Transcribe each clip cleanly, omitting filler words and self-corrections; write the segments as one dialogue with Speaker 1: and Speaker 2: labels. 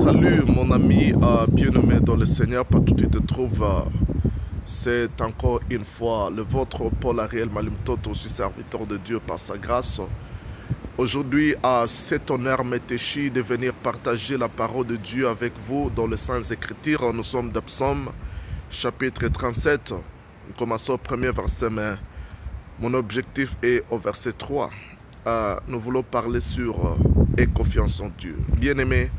Speaker 1: Salut mon ami bien-aimé dans le Seigneur, partout où tu te trouves. C'est encore une fois le vôtre Paul Ariel Malimtoto, aussi serviteur de Dieu par sa grâce. Aujourd'hui, cet honneur m'est échu de venir partager la parole de Dieu avec vous dans les Saintes Écritures. Nous sommes de Psaume, chapitre 37. Nous commençons au premier verset, mais mon objectif est au verset 3. Nous voulons parler sur et confiance en Dieu. Bien-aimés,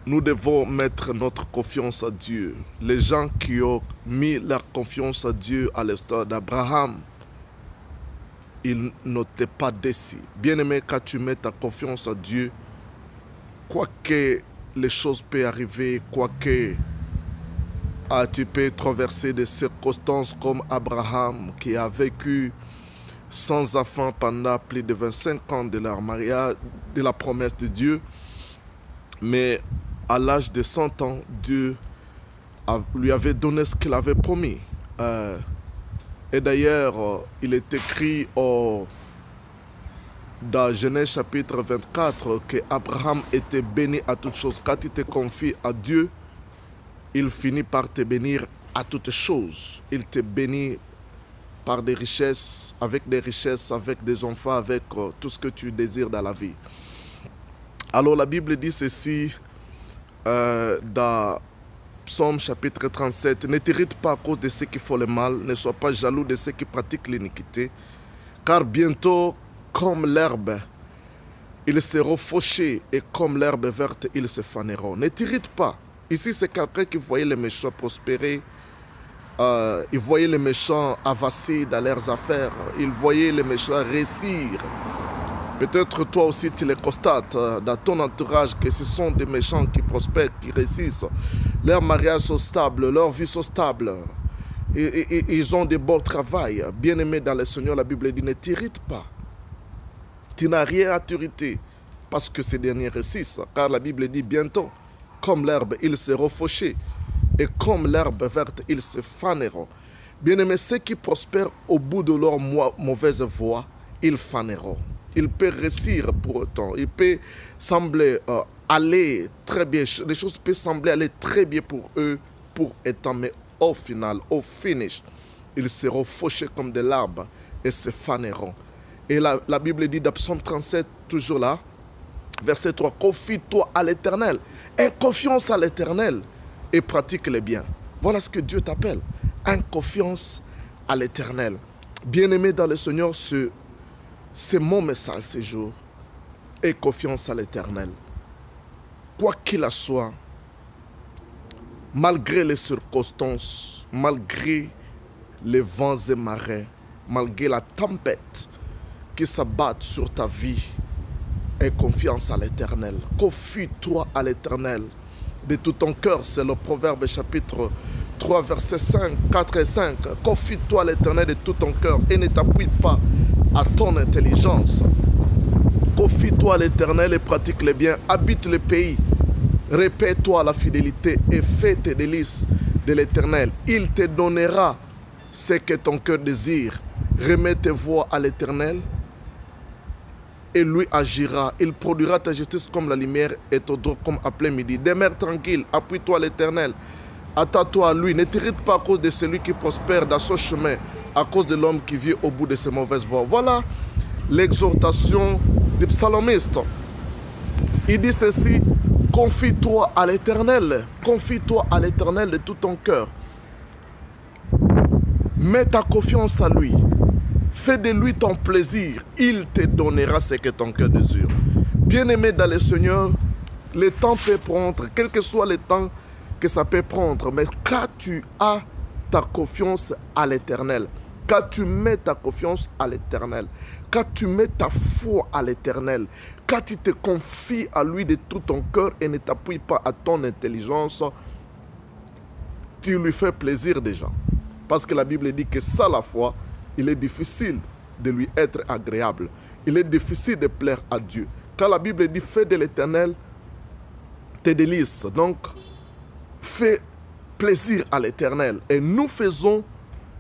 Speaker 1: nous devons mettre notre confiance à Dieu. Les gens qui ont mis leur confiance à Dieu à l'instar d'Abraham, ils n'étaient pas déçus. Bien-aimé, quand tu mets ta confiance à Dieu, quoi que les choses peuvent arriver, quoi que tu peux traverser des circonstances comme Abraham qui a vécu sans enfant pendant plus de 25 ans de leur mariage, de la promesse de Dieu. Mais à l'âge de 100 ans, Dieu lui avait donné ce qu'il avait promis. Et d'ailleurs, il est écrit dans Genèse chapitre 24 que Abraham était béni à toutes choses. Quand tu te confies à Dieu, il finit par te bénir à toutes choses. Il te bénit par des richesses, avec des enfants, avec tout ce que tu désires dans la vie. Alors la Bible dit ceci dans Psaume chapitre 37. Ne t'irrite pas à cause de ceux qui font le mal, ne sois pas jaloux de ceux qui pratiquent l'iniquité, car bientôt, comme l'herbe, ils seront fauchés et comme l'herbe verte, ils se faneront. Ne t'irrite pas. Ici, c'est quelqu'un qui voyait les méchants prospérer. Il voyait les méchants avancer dans leurs affaires. Il voyait les méchants réussir. Peut-être toi aussi tu les constates dans ton entourage que ce sont des méchants qui prospèrent, qui réussissent. Leurs mariages sont stables, leur vie sont stables. Et ils ont des beaux travail. Bien-aimé dans le Seigneur, la Bible dit ne t'irrite pas. Tu n'as rien à t'irriter parce que ces derniers réussissent. Car la Bible dit bientôt, comme l'herbe, ils seront fauchés. Et comme l'herbe verte, ils se faneront. Bien-aimés, ceux qui prospèrent au bout de leur mauvaise voie, ils faneront. Ils peuvent réussir pour autant. Il peut sembler aller très bien. Les choses peuvent sembler aller très bien pour eux, pour étant, mais au final, au finish, ils seront fauchés comme des larves et se faneront. Et la Bible dit dans Psaume 37, toujours là, verset 3, confie-toi à l'Éternel. Aie confiance à l'Éternel et pratique les biens. Voilà ce que Dieu t'appelle. Aie confiance à l'Éternel. Bien-aimé dans le Seigneur, c'est mon message ce jour. Aie confiance à l'Éternel. Quoi qu'il en soit, malgré les circonstances, malgré les vents et marées, malgré la tempête qui s'abattent sur ta vie, aie confiance à l'Éternel. Confie-toi à l'Éternel de tout ton cœur. C'est le Proverbe chapitre 3, versets 4 et 5. Confie-toi à l'Éternel de tout ton cœur et ne t'appuie pas à ton intelligence. Confie-toi à l'Éternel et pratique les biens. Habite le pays. Répète-toi la fidélité et fais tes délices de l'Éternel. Il te donnera ce que ton cœur désire. Remets tes voies à l'Éternel et lui agira. Il produira ta justice comme la lumière et ton droit comme à plein midi. Demeure tranquille, appuie-toi à l'Éternel. Attends-toi à lui. Ne t'irrite pas à cause de celui qui prospère dans son chemin, à cause de l'homme qui vit au bout de ses mauvaises voies. Voilà l'exhortation du psalmiste. Il dit ceci, confie-toi à l'Éternel. Confie-toi à l'Éternel de tout ton cœur. Mets ta confiance à lui. Fais de lui ton plaisir. Il te donnera ce que ton cœur désire. Bien-aimé dans le Seigneur, le temps peut prendre, quel que soit le temps que ça peut prendre, mais quand tu as ta confiance à l'Éternel, quand tu mets ta confiance à l'Éternel, quand tu mets ta foi à l'Éternel, quand tu te confies à lui de tout ton cœur et ne t'appuies pas à ton intelligence, tu lui fais plaisir déjà. Parce que la Bible dit que sans la foi, il est difficile de lui être agréable. Il est difficile de plaire à Dieu. Quand la Bible dit fais de l'Éternel tes délices, donc fais plaisir à l'Éternel. Et nous faisons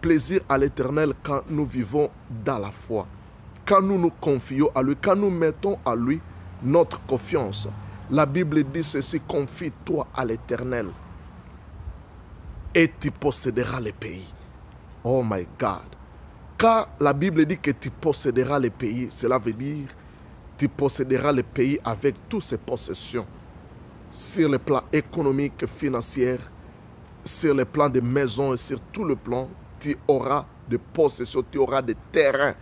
Speaker 1: plaisir à l'Éternel quand nous vivons dans la foi. Quand nous nous confions à lui, quand nous mettons à lui notre confiance. La Bible dit ceci, confie-toi à l'Éternel et tu posséderas les pays. Oh my God. Quand la Bible dit que tu posséderas les pays, cela veut dire tu posséderas les pays avec toutes ses possessions. Sur le plan économique, financier, sur le plan des maisons et sur tout le plan, tu auras des possessions, tu auras des terrains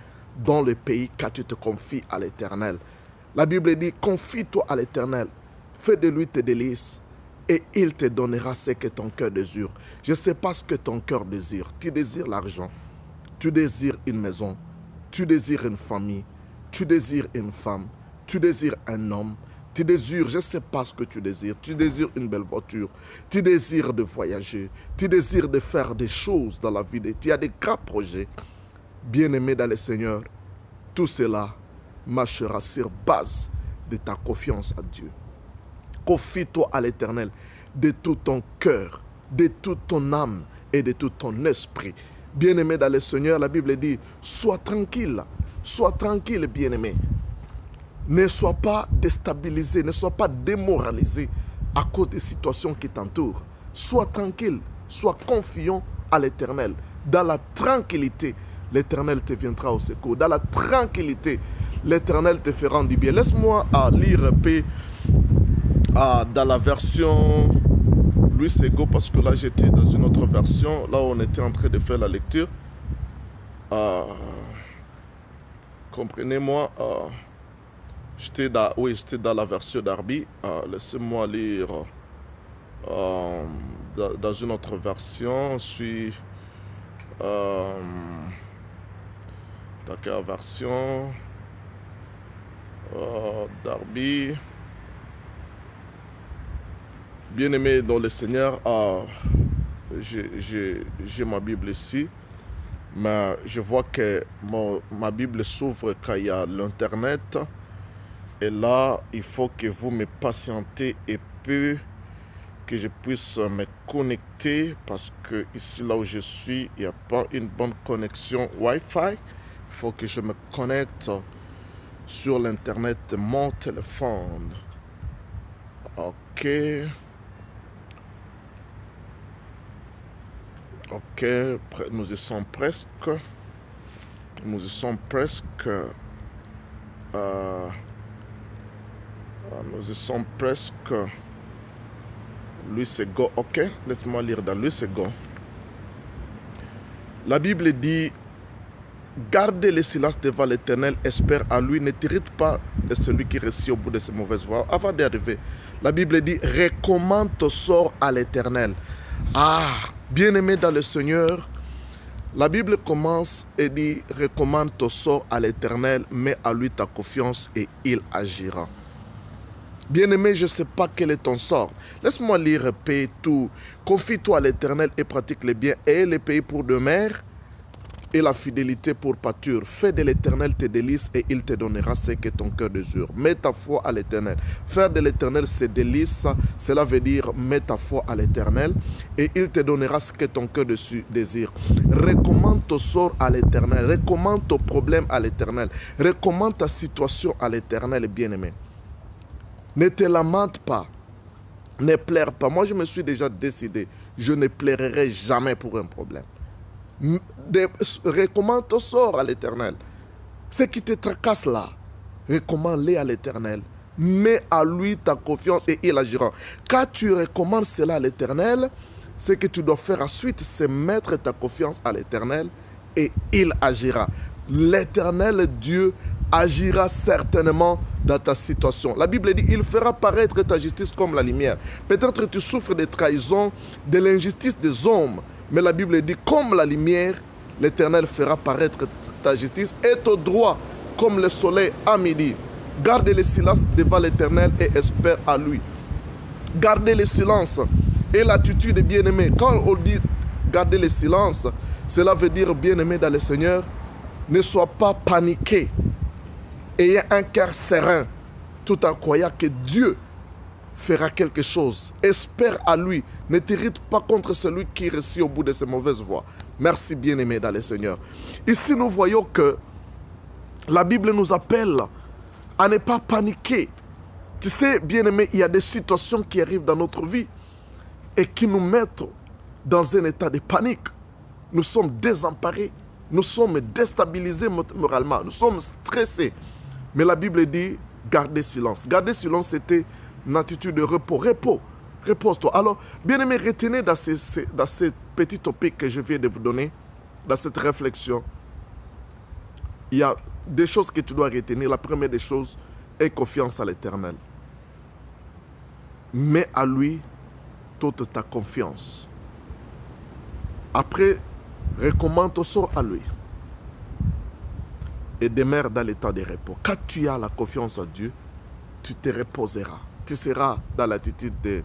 Speaker 1: dans le pays quand tu te confies à l'Éternel. La Bible dit, confie-toi à l'Éternel, fais de lui tes délices et il te donnera ce que ton cœur désire. Je ne sais pas ce que ton cœur désire. Tu désires l'argent, tu désires une maison, tu désires une famille, tu désires une femme, tu désires un homme, tu désires, je ne sais pas ce que tu désires une belle voiture, tu désires de voyager, tu désires de faire des choses dans la vie, tu as des grands projets. Bien-aimé dans le Seigneur, tout cela marchera sur base de ta confiance à Dieu. Confie-toi à l'Éternel de tout ton cœur, de toute ton âme et de tout ton esprit. Bien-aimé dans le Seigneur, la Bible dit, sois tranquille, bien-aimé. Ne sois pas déstabilisé, ne sois pas démoralisé à cause des situations qui t'entourent. Sois tranquille, sois confiant à l'Éternel. Dans la tranquillité, l'Éternel te viendra au secours. Dans la tranquillité, l'Éternel te fera du bien. Laisse-moi lire dans la version Louis Sego, parce que là j'étais dans une autre version. Là on était en train de faire la lecture. Comprenez-moi, j'étais dans la version d'Arby. Laissez-moi lire dans une autre version. Je suis dans quelle version d'Arby. Bien-aimé dans le Seigneur, j'ai ma Bible ici, mais je vois que ma Bible s'ouvre quand il y a l'Internet. Et là, il faut que vous me patientez un peu, que je puisse me connecter, parce que ici, là où je suis, il n'y a pas une bonne connexion Wi-Fi. Il faut que je me connecte sur l'Internet de mon téléphone. Ok. Ok, nous y sommes presque. Nous y sommes presque. Nous y sommes presque. Louis Sego. Ok, laisse-moi lire dans Louis Sego. La Bible dit, gardez le silence devant l'Éternel, espère à lui, ne t'irrite pas de celui qui réussit au bout de ses mauvaises voies. Avant d'arriver, la Bible dit, recommande ton sort à l'Éternel. Bien-aimé dans le Seigneur, la Bible commence et dit, recommande ton sort à l'Éternel, mets à lui ta confiance et il agira. Bien-aimé, je ne sais pas quel est ton sort. Laisse-moi lire paix tout. Confie-toi à l'Éternel et pratique le bien et les pays pour demeure et la fidélité pour pâture. Fais de l'Éternel tes délices et il te donnera ce que ton cœur désire. Mets ta foi à l'Éternel. Faire de l'Éternel ses délices, cela veut dire mets ta foi à l'Éternel et il te donnera ce que ton cœur désire. Recommande ton sort à l'Éternel. Recommande ton problème à l'Éternel. Recommande ta situation à l'Éternel, bien-aimé. Ne te lamente pas. Ne pleure pas. Moi, je me suis déjà décidé. Je ne pleurerai jamais pour un problème. Recommande ton sort à l'Éternel. Ce qui te tracasse là, recommande-le à l'Éternel. Mets à lui ta confiance et il agira. Quand tu recommandes cela à l'Éternel, ce que tu dois faire ensuite, c'est mettre ta confiance à l'Éternel et il agira. L'Éternel Dieu agira certainement dans ta situation. La Bible dit, il fera paraître ta justice comme la lumière. Peut-être que tu souffres de trahison, de l'injustice des hommes. Mais la Bible dit, comme la lumière, l'Éternel fera paraître ta justice et ton droit comme le soleil à midi. Gardez le silence devant l'Éternel et espère à lui. Gardez le silence et l'attitude bien-aimé. Quand on dit garder le silence, cela veut dire bien-aimé dans le Seigneur, ne sois pas paniqué. Ayez un cœur serein, tout en croyant que Dieu fera quelque chose. Espère à lui. Ne t'irrite pas contre celui qui réussit au bout de ses mauvaises voies. Merci bien-aimé dans le Seigneur. Ici, nous voyons que la Bible nous appelle à ne pas paniquer. Tu sais, bien-aimé, il y a des situations qui arrivent dans notre vie et qui nous mettent dans un état de panique. Nous sommes désemparés, nous sommes déstabilisés moralement, nous sommes stressés. Mais la Bible dit, gardez silence. Garder silence, c'était une attitude de repos. Repose-toi. Alors, bien-aimé, retenez dans ces petits topics que je viens de vous donner, dans cette réflexion, il y a des choses que tu dois retenir. La première des choses est confiance à l'Éternel. Mets à lui toute ta confiance. Après, recommande ton sort à lui. Et demeure dans l'état de repos. Quand tu as la confiance en Dieu, tu te reposeras. Tu seras dans l'attitude de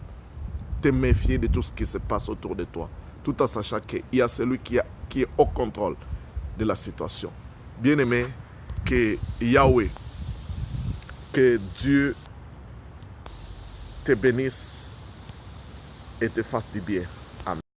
Speaker 1: te méfier de tout ce qui se passe autour de toi, tout en sachant qu'il y a celui qui est au contrôle de la situation. Bien-aimé, que Yahweh, que Dieu te bénisse et te fasse du bien.